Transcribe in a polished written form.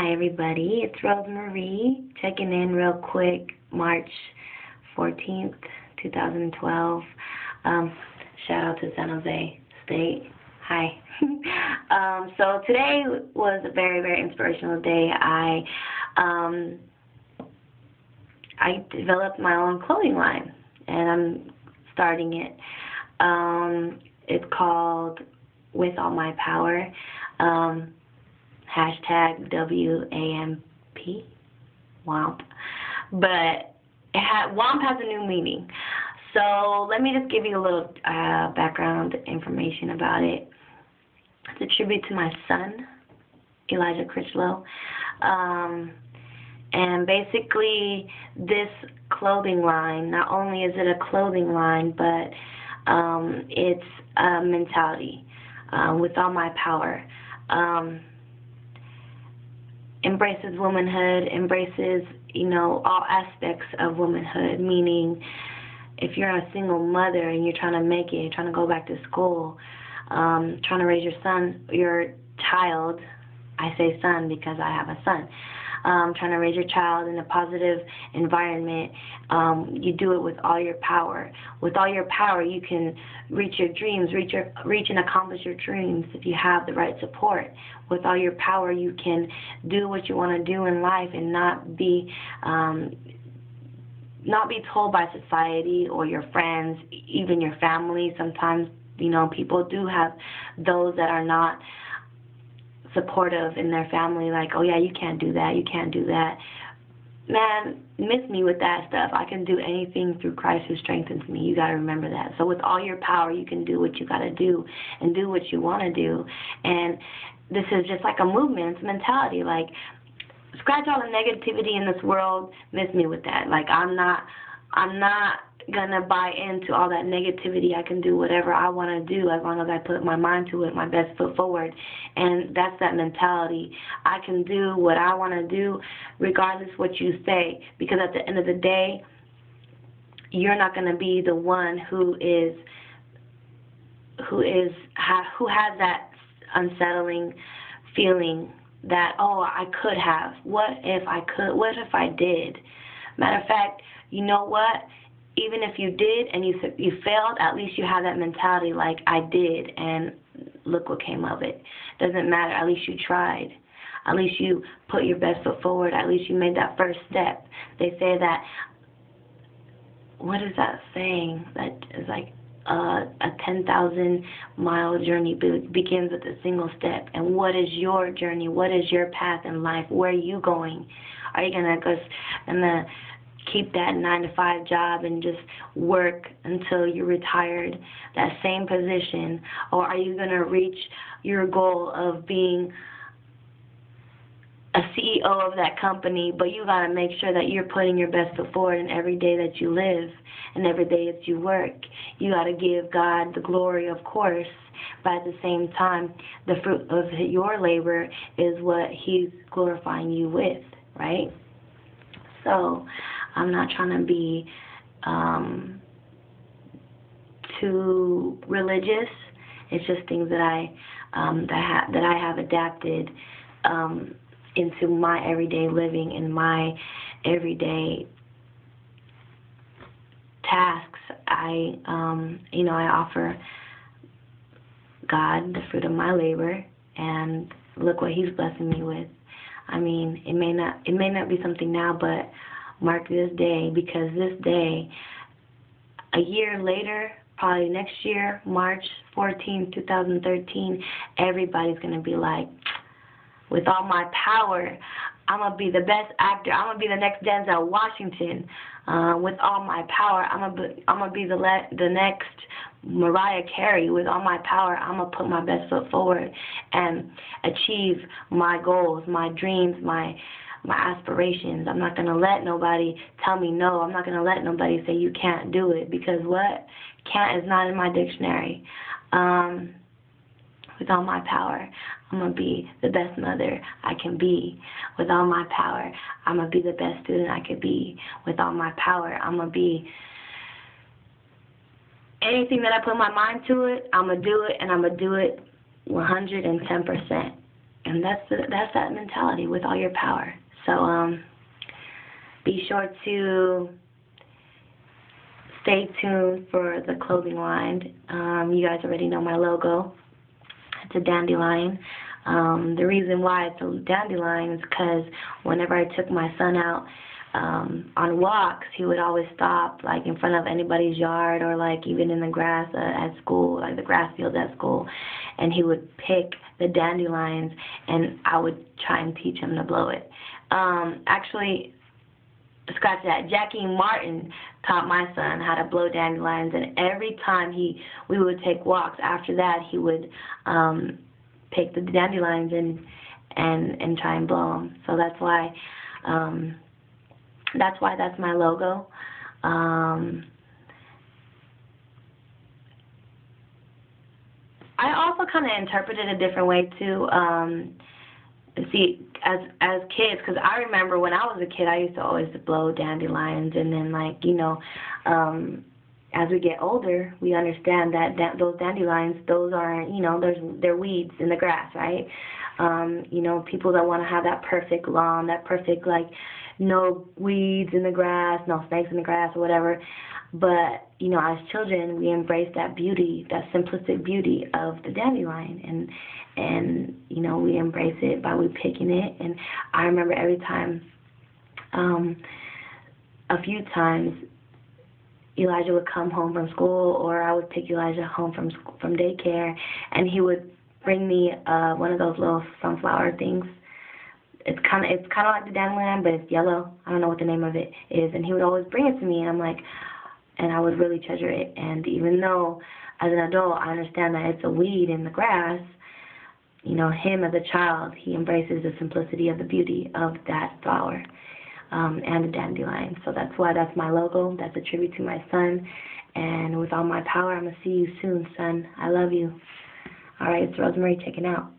Hi everybody, it's Rosemarie checking in real quick, March 14th, 2012. Shout out to San Jose State. Hi. So today was a very, very inspirational day. I developed my own clothing line, and I'm starting it. It's called With All My Power. Hashtag WAMP, WAMP. But WAMP has a new meaning. So let me just give you a little background information about it. It's a tribute to my son, Elijah Critchlow. And basically, this clothing line, not only is it a clothing line, but it's a mentality. With all my power. Embraces womanhood, embraces, all aspects of womanhood, meaning if you're a single mother and you're trying to make it, you're trying to go back to school, trying to raise your child, I say son because I have a son, trying to raise your child in a positive environment, you do it with all your power. With all your power, you can reach your dreams, reach and accomplish your dreams if you have the right support. With all your power, you can do what you want to do in life and not be told by society or your friends, even your family. Sometimes, people do have those that are not supportive in their family, like, oh yeah, you can't do that, you can't do that. Man, miss me with that stuff. I can do anything through Christ who strengthens me. You got to remember that. So with all your power, you can do what you got to do and do what you want to do. And this is just like a movement. It's a mentality. Like, scratch all the negativity in this world. Miss me with that. Like, I'm not gonna buy into all that negativity. I can do whatever I want to do as long as I put my mind to it, my best foot forward. And that's that mentality. I can do what I want to do regardless what you say, because at the end of the day, you're not going to be the one who has that unsettling feeling that, oh, I could have. What if I could? What if I did? Matter of fact, you know what? Even if you did and you failed, at least you have that mentality like, I did, and look what came of it. Doesn't matter. At least you tried. At least you put your best foot forward. At least you made that first step. They say that, what is that saying? That is like a 10,000-mile journey begins with a single step. And what is your journey? What is your path in life? Where are you going? Are you going to keep that 9-to-5 job and just work until you're retired, that same position? Or are you going to reach your goal of being a CEO of that company, but you got to make sure that you're putting your best foot forward in every day that you live and every day that you work? You got to give God the glory, of course, but at the same time, the fruit of your labor is what He's glorifying you with, right? So I'm not trying to be too religious. It's just things that I have adapted into my everyday living and my everyday tasks. I offer God the fruit of my labor, and look what He's blessing me with. I mean, it may not be something now, but mark this day, because this day, a year later, probably next year, March 14, 2013, everybody's going to be like, with all my power, I'm going to be the best actor. I'm going to be the next Denzel Washington. With all my power, I'm going to be the next Mariah Carey. With all my power, I'm going to put my best foot forward and achieve my goals, my dreams, my aspirations. I'm not going to let nobody tell me no. I'm not going to let nobody say you can't do it, because what? Can't is not in my dictionary. With all my power, I'm going to be the best mother I can be. With all my power, I'm going to be the best student I could be. With all my power, I'm going to be anything that I put my mind to it, I'm going to do it, and I'm going to do it 110%. And that's that mentality with all your power. So be sure to stay tuned for the clothing line. You guys already know my logo. It's a dandelion. The reason why it's a dandelion is because whenever I took my son out on walks, he would always stop like in front of anybody's yard or like even in the grass at school, like the grass fields at school, and he would pick the dandelions and I would try and teach him to blow it. Actually, scratch that. Jackie Martin taught my son how to blow dandelions, and every time we would take walks after that, he would pick the dandelions and try and blow them. So that's why that's my logo. I also kind of interpret it a different way too. See, as kids, because I remember when I was a kid, I used to always blow dandelions, and then as we get older, we understand that those dandelions, those are, they're weeds in the grass, right? People that want to have that perfect lawn, that perfect, no weeds in the grass, no snakes in the grass or whatever. But, as children, we embrace that beauty, that simplistic beauty of the dandelion, and we embrace it by picking it. And I remember every time, a few times, Elijah would come home from school, or I would take Elijah home from daycare, and he would bring me one of those little sunflower things. It's kind of like the dandelion, but it's yellow. I don't know what the name of it is, and he would always bring it to me, and I'm like, and I would really treasure it. And even though as an adult I understand that it's a weed in the grass, him as a child, he embraces the simplicity of the beauty of that flower. And the dandelion. So that's why that's my logo. That's a tribute to my son. And with all my power, I'm going to see you soon, son. I love you. All right, it's Rosemary checking out.